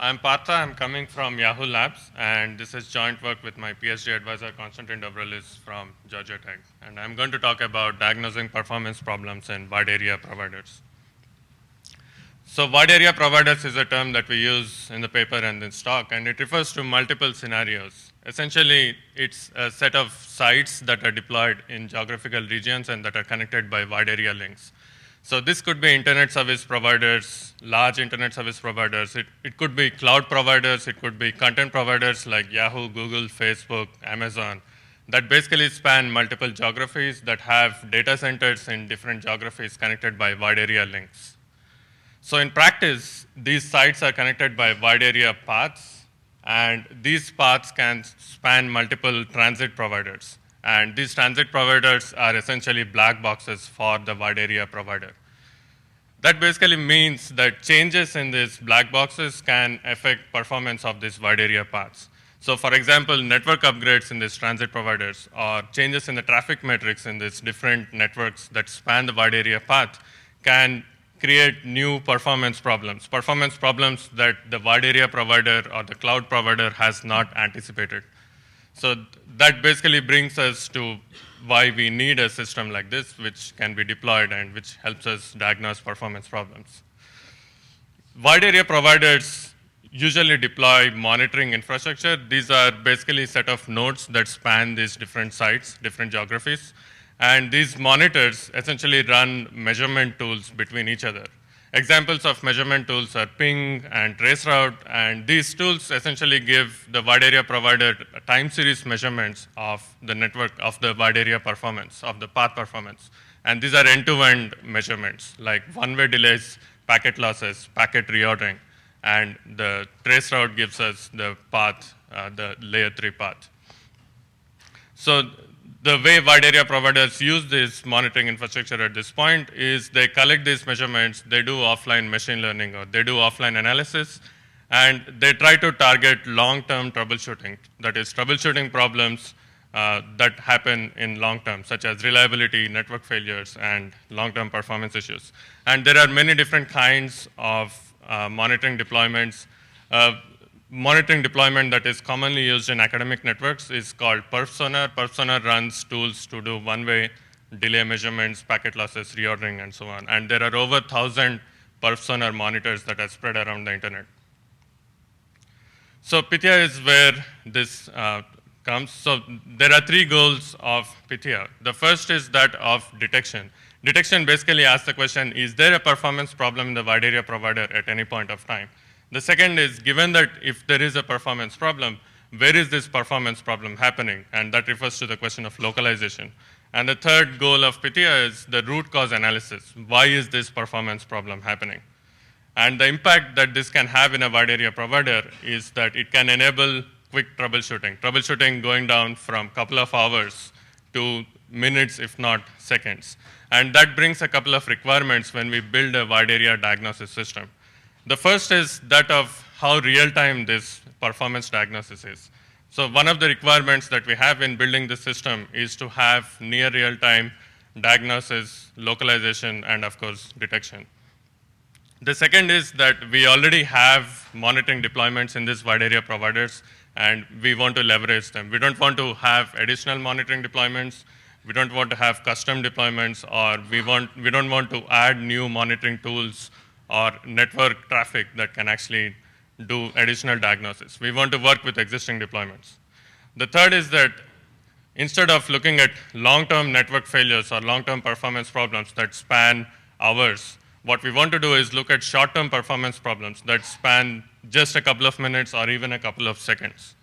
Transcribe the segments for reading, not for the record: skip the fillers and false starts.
I'm Partha. I'm coming from Yahoo Labs, and this is joint work with my PhD advisor, Konstantin Dobralic from Georgia Tech. And I'm going to talk about diagnosing performance problems in wide area providers. So wide area providers is a term that we use in the paper and in stock, and it refers to multiple scenarios. Essentially, it's a set of sites that are deployed in geographical regions and that are connected by wide area links. So this could be internet service providers, large internet service providers. It could be cloud providers. It could be content providers like Yahoo, Google, Facebook, Amazon, that basically span multiple geographies that have data centers in different geographies connected by wide area links. So in practice, these sites are connected by wide area paths, and these paths can span multiple transit providers. And these transit providers are essentially black boxes for the wide area provider. That basically means that changes in these black boxes can affect performance of these wide area paths. So for example, network upgrades in these transit providers or changes in the traffic metrics in these different networks that span the wide area path can create new performance problems that the wide area provider or the cloud provider has not anticipated. So that basically brings us to why we need a system like this, which can be deployed and which helps us diagnose performance problems. Wide area providers usually deploy monitoring infrastructure. These are basically a set of nodes that span these different sites, different geographies. And these monitors essentially run measurement tools between each other. Examples of measurement tools are ping and traceroute, and these tools essentially give the wide area provider time series measurements of the network, of the wide area performance, of the path performance. And these are end-to-end measurements, like one-way delays, packet losses, packet reordering, and the traceroute gives us the path, the layer 3 path. So the way wide area providers use this monitoring infrastructure at this point is they collect these measurements, they do offline machine learning or they do offline analysis, and they try to target long-term troubleshooting, that is troubleshooting problems that happen in long term, such as reliability, network failures, and long-term performance issues. And there are many different kinds of monitoring deployments. Monitoring deployment that is commonly used in academic networks is called PerfSonar. PerfSonar runs tools to do one-way delay measurements, packet losses, reordering, and so on. And there are over 1,000 PerfSonar monitors that are spread around the internet. So Pythia is where this comes. So there are 3 goals of Pythia. The first is that of detection. Detection basically asks the question, is there a performance problem in the wide area provider at any point of time? The second is, given that if there is a performance problem, where is this performance problem happening? And that refers to the question of localization. And the third goal of Pythia is the root cause analysis. Why is this performance problem happening? And the impact that this can have in a wide area provider is that it can enable quick troubleshooting. Troubleshooting going down from a couple of hours to minutes, if not seconds. And that brings a couple of requirements when we build a wide area diagnosis system. The first is that of how real-time this performance diagnosis is. So one of the requirements that we have in building this system is to have near real-time diagnosis, localization, and of course, detection. The second is that we already have monitoring deployments in these wide area providers, and we want to leverage them. We don't want to have additional monitoring deployments. We don't want to have custom deployments, or we don't want to add new monitoring tools or network traffic that can actually do additional diagnosis. We want to work with existing deployments. The third is that instead of looking at long-term network failures or long-term performance problems that span hours, what we want to do is look at short-term performance problems that span just a couple of minutes or even a couple of seconds.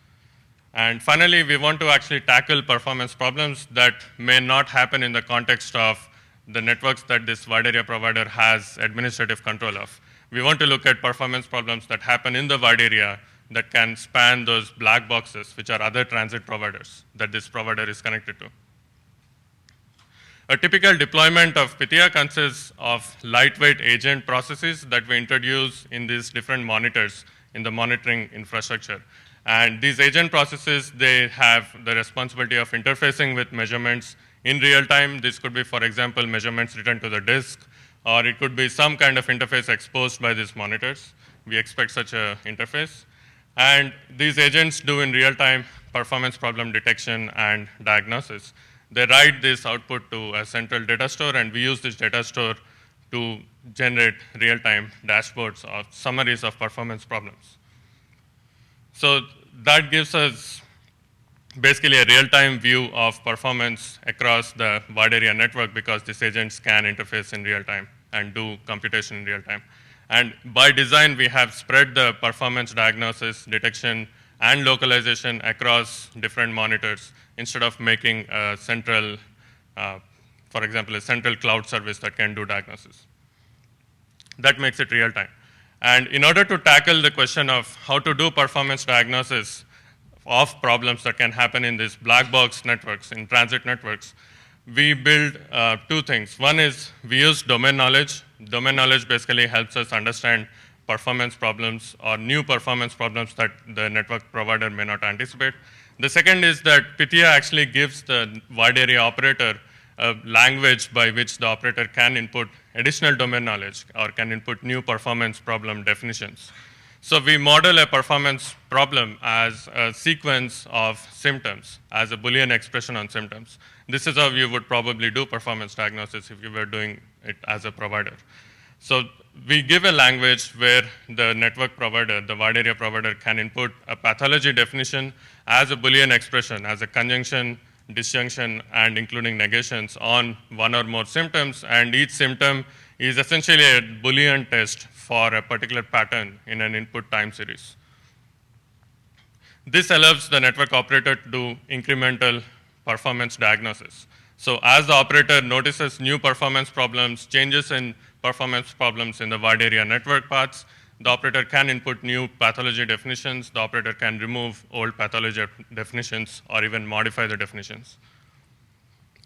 And finally, we want to actually tackle performance problems that may not happen in the context of the networks that this wide area provider has administrative control of. We want to look at performance problems that happen in the wide area that can span those black boxes, which are other transit providers that this provider is connected to. A typical deployment of Pythia consists of lightweight agent processes that we introduce in these different monitors in the monitoring infrastructure. And these agent processes, they have the responsibility of interfacing with measurements in real time. This could be, for example, measurements returned to the disk, or it could be some kind of interface exposed by these monitors. we expect such an interface. And these agents do in real-time performance problem detection and diagnosis. They write this output to a central data store, and we use this data store to generate real-time dashboards or summaries of performance problems. So that gives us basically a real-time view of performance across the wide area network, because these agents can interface in real time and do computation in real time. And by design, we have spread the performance diagnosis, detection, and localization across different monitors instead of making a central, for example, a central cloud service that can do diagnosis. That makes it real time. And in order to tackle the question of how to do performance diagnosis of problems that can happen in these black box networks, in transit networks, we build two things. One is we use domain knowledge. Domain knowledge basically helps us understand performance problems or new performance problems that the network provider may not anticipate. The second is that Pythia actually gives the wide area operator a language by which the operator can input additional domain knowledge or can input new performance problem definitions. So we model a performance problem as a sequence of symptoms, as a Boolean expression on symptoms. This is how you would probably do performance diagnosis if you were doing it as a provider. So we give a language where the network provider, the wide area provider, can input a pathology definition as a Boolean expression, as a conjunction, disjunction, and including negations on one or more symptoms, and each symptom is essentially a Boolean test for a particular pattern in an input time series. This allows the network operator to do incremental performance diagnosis. So as the operator notices new performance problems, changes in performance problems in the wide area network paths, the operator can input new pathology definitions, the operator can remove old pathology definitions or even modify the definitions.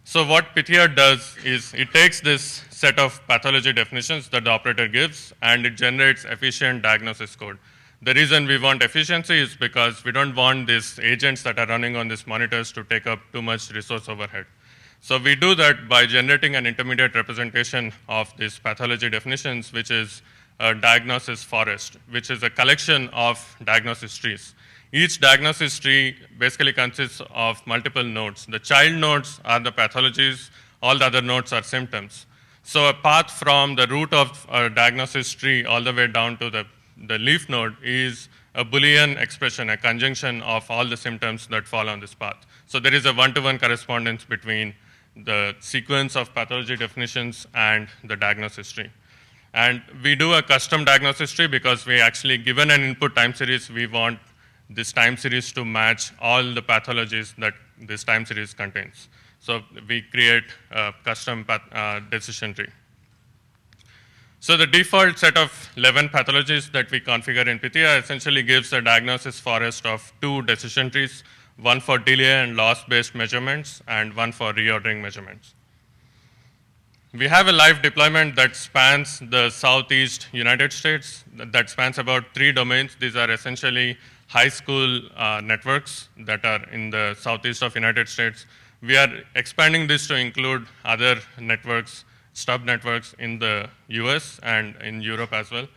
So what Pythia does is it takes this set of pathology definitions that the operator gives and it generates efficient diagnosis code. The reason we want efficiency is because we don't want these agents that are running on these monitors to take up too much resource overhead. So we do that by generating an intermediate representation of these pathology definitions, which is a diagnosis forest, which is a collection of diagnosis trees. Each diagnosis tree basically consists of multiple nodes. The child nodes are the pathologies, all the other nodes are symptoms. So a path from the root of a diagnosis tree all the way down to the leaf node is a Boolean expression, a conjunction of all the symptoms that fall on this path. So there is a one-to-one correspondence between the sequence of pathology definitions and the diagnosis tree. And we do a custom diagnosis tree because we actually, given an input time series, we want this time series to match all the pathologies that this time series contains. So we create a custom decision tree. So the default set of 11 pathologies that we configure in Pythia essentially gives a diagnosis forest of 2 decision trees, one for delay and loss-based measurements and one for reordering measurements. We have a live deployment that spans the southeast United States, that spans about 3 domains. These are essentially high school networks that are in the southeast of United States. We are expanding this to include other networks, stub networks in the US and in Europe as well.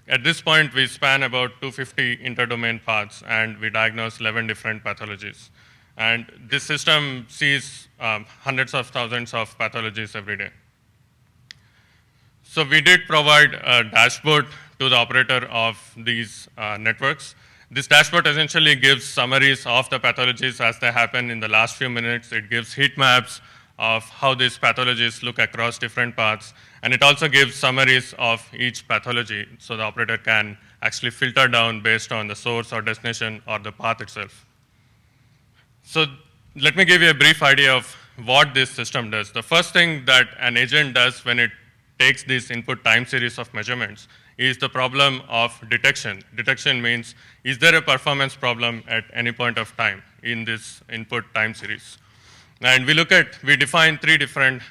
At this point, we span about 250 interdomain paths, and we diagnose 11 different pathologies. And this system sees hundreds of thousands of pathologies every day. So we did provide a dashboard to the operator of these networks. This dashboard essentially gives summaries of the pathologies as they happen in the last few minutes. It gives heat maps of how these pathologies look across different paths. And it also gives summaries of each pathology, so the operator can actually filter down based on the source or destination or the path itself. So let me give you a brief idea of what this system does. The first thing that an agent does when it takes this input time series of measurements is the problem of detection. Detection means, is there a performance problem at any point of time in this input time series? And we define 3 different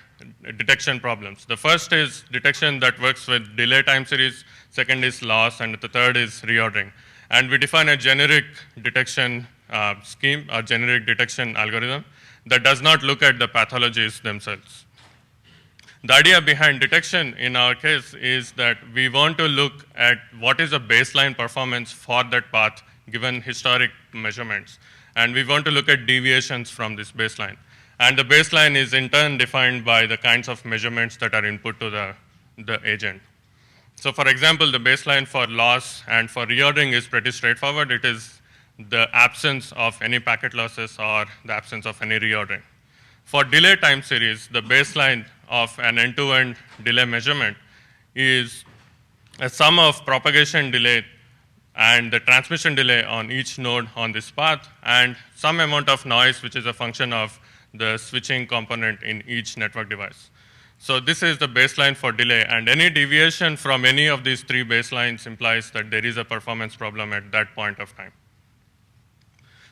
detection problems. The first is detection that works with delay time series, second is loss, and the third is reordering. And we define a generic detection scheme, or generic detection algorithm that does not look at the pathologies themselves. The idea behind detection in our case is that we want to look at what is the baseline performance for that path given historic measurements. And we want to look at deviations from this baseline. And the baseline is in turn defined by the kinds of measurements that are input to the agent. So for example, the baseline for loss and for reordering is pretty straightforward. It is the absence of any packet losses or the absence of any reordering. For delay time series, the baseline of an end-to-end delay measurement is a sum of propagation delay and the transmission delay on each node on this path and some amount of noise, which is a function of the switching component in each network device. So this is the baseline for delay, and any deviation from any of these three baselines implies that there is a performance problem at that point of time.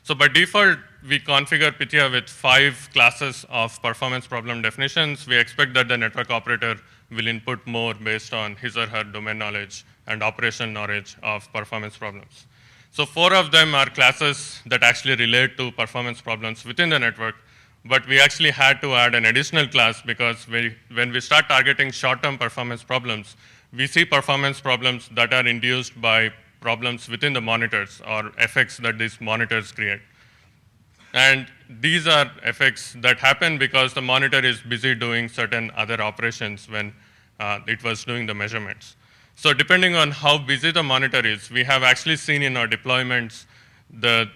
So by default, we configure Pythia with 5 classes of performance problem definitions. We expect that the network operator will input more based on his or her domain knowledge and operational knowledge of performance problems. So 4 of them are classes that actually relate to performance problems within the network, but we actually had to add an additional class because when we start targeting short-term performance problems, we see performance problems that are induced by problems within the monitors or effects that these monitors create. And these are effects that happen because the monitor is busy doing certain other operations when it was doing the measurements. So depending on how busy the monitor is, we have actually seen in our deployments the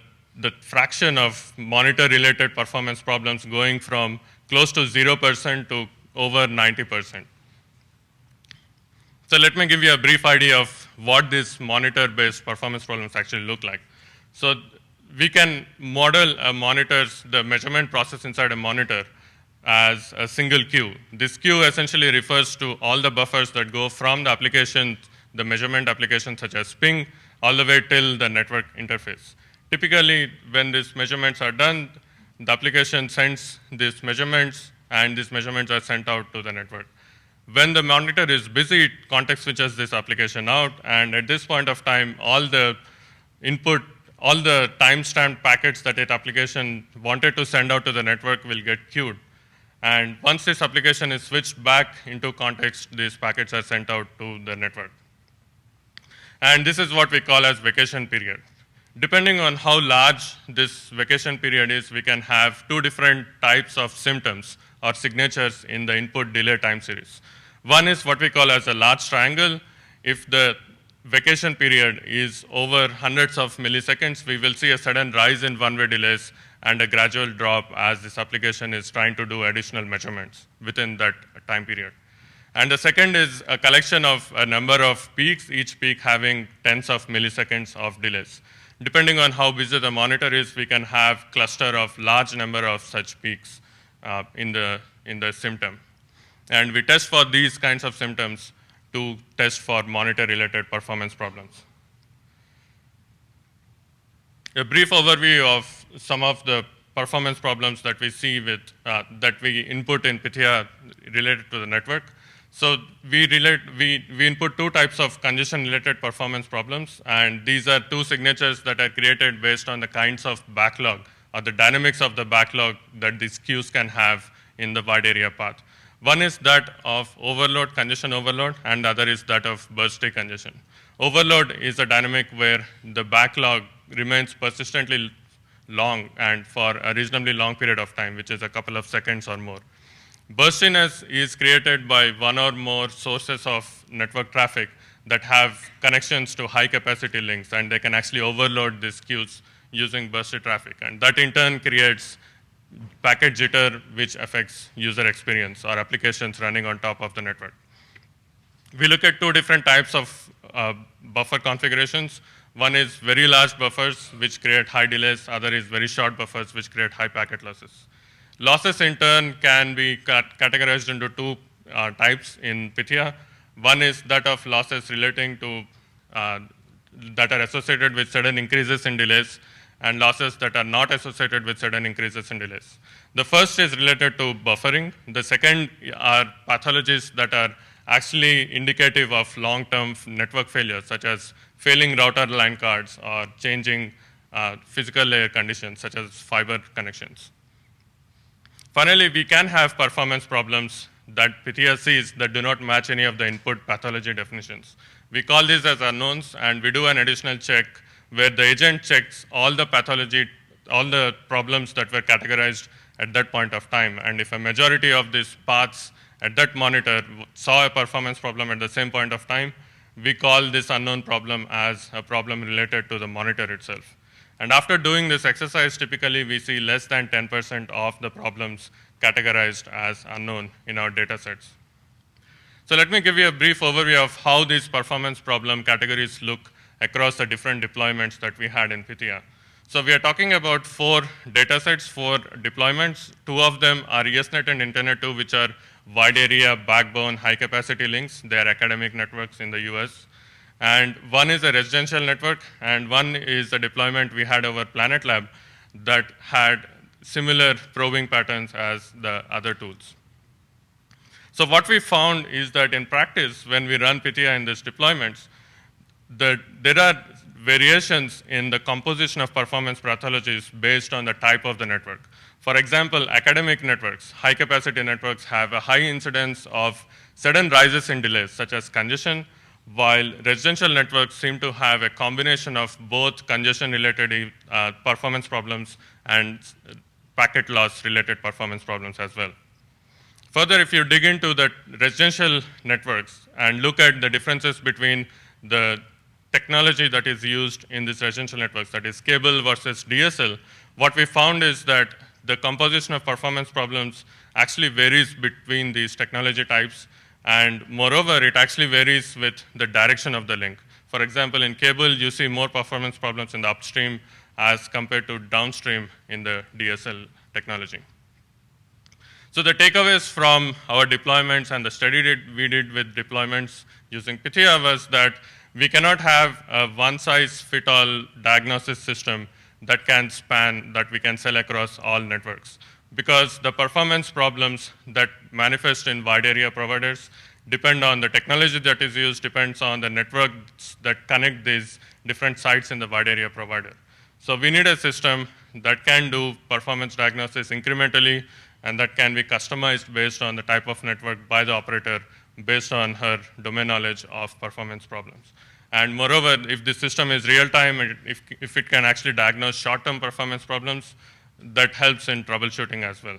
fraction of monitor-related performance problems going from close to 0% to over 90%. So let me give you a brief idea of what these monitor-based performance problems actually look like. So we can model the measurement process inside a monitor as a single queue. This queue essentially refers to all the buffers that go from the application, the measurement application such as ping, all the way till the network interface. Typically, when these measurements are done, the application sends these measurements, and these measurements are sent out to the network. When the monitor is busy, it context switches this application out, and at this point of time, all the input, all the timestamped packets that that application wanted to send out to the network will get queued. And once this application is switched back into context, these packets are sent out to the network. And this is what we call as vacation period. Depending on how large this vacation period is, we can have 2 different types of symptoms or signatures in the input delay time series. One is what we call as a large triangle. If the vacation period is over hundreds of milliseconds, we will see a sudden rise in one-way delays and a gradual drop as this application is trying to do additional measurements within that time period. And the second is a collection of a number of peaks, each peak having tens of milliseconds of delays. Depending on how busy the monitor is, we can have cluster of large number of such peaks in the symptom. And we test for these kinds of symptoms to test for monitor-related performance problems. A brief overview of some of the performance problems that we see with that we input in Pythia related to the network. So we input 2 types of congestion-related performance problems, and these are 2 signatures that are created based on the kinds of backlog or the dynamics of the backlog that these queues can have in the wide area path. One is that of overload, congestion overload, and the other is that of bursty congestion. Overload is a dynamic where the backlog remains persistently long and for a reasonably long period of time, which is a couple of seconds or more. Burstiness is created by one or more sources of network traffic that have connections to high capacity links, and they can actually overload these queues using bursty traffic. And that in turn creates packet jitter, which affects user experience or applications running on top of the network. We look at 2 different types of buffer configurations. One is very large buffers, which create high delays. Other is very short buffers, which create high packet losses. Losses, in turn, can be categorized into 2 types in Pythia. One is that of losses relating to that are associated with sudden increases in delays, and losses that are not associated with sudden increases in delays. The first is related to buffering. The second are pathologies that are actually indicative of long-term network failures, such as failing router line cards or changing physical layer conditions, such as fiber connections. Finally, we can have performance problems that Pythia sees that do not match any of the input pathology definitions. We call these as unknowns, and we do an additional check where the agent checks all the pathology, all the problems that were categorized at that point of time. And if a majority of these paths at that monitor saw a performance problem at the same point of time, we call this unknown problem as a problem related to the monitor itself. And after doing this exercise, typically we see less than 10% of the problems categorized as unknown in our data sets. So let me give you a brief overview of how these performance problem categories look across the different deployments that we had in Pythia. So we are talking about 4 data sets, 4 deployments. 2 of them are ESNet and Internet 2, which are wide area, backbone, high capacity links. They are academic networks in the US. And one is a residential network, and one is a deployment we had over Planet Lab that had similar probing patterns as the other tools. So what we found is that in practice, when we run Pythia in these deployments, there are variations in the composition of performance pathologies based on the type of the network. For example, academic networks, high-capacity networks have a high incidence of sudden rises in delays, such as congestion, while residential networks seem to have a combination of both congestion-related performance problems and packet loss-related performance problems as well. Further, if you dig into the residential networks and look at the differences between the technology that is used in these residential networks, that is cable versus DSL, what we found is that the composition of performance problems actually varies between these technology types, and moreover, it actually varies with the direction of the link. For example, in cable, you see more performance problems in the upstream as compared to downstream in the DSL technology. So the takeaways from our deployments and the study we did with deployments using Pythia was that we cannot have a one-size-fit-all diagnosis system that can span, that we can sell across all networks, because the performance problems that manifest in wide area providers depend on the technology that is used, depends on the networks that connect these different sites in the wide area provider. So we need a system that can do performance diagnosis incrementally, and that can be customized based on the type of network by the operator based on her domain knowledge of performance problems. And moreover, if the system is real-time, if it can actually diagnose short-term performance problems, that helps in troubleshooting as well.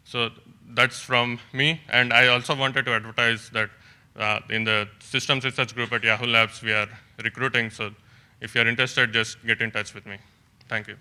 So that's from me. And I also wanted to advertise that in the systems research group at Yahoo Labs, we are recruiting. So if you're interested, just get in touch with me. Thank you.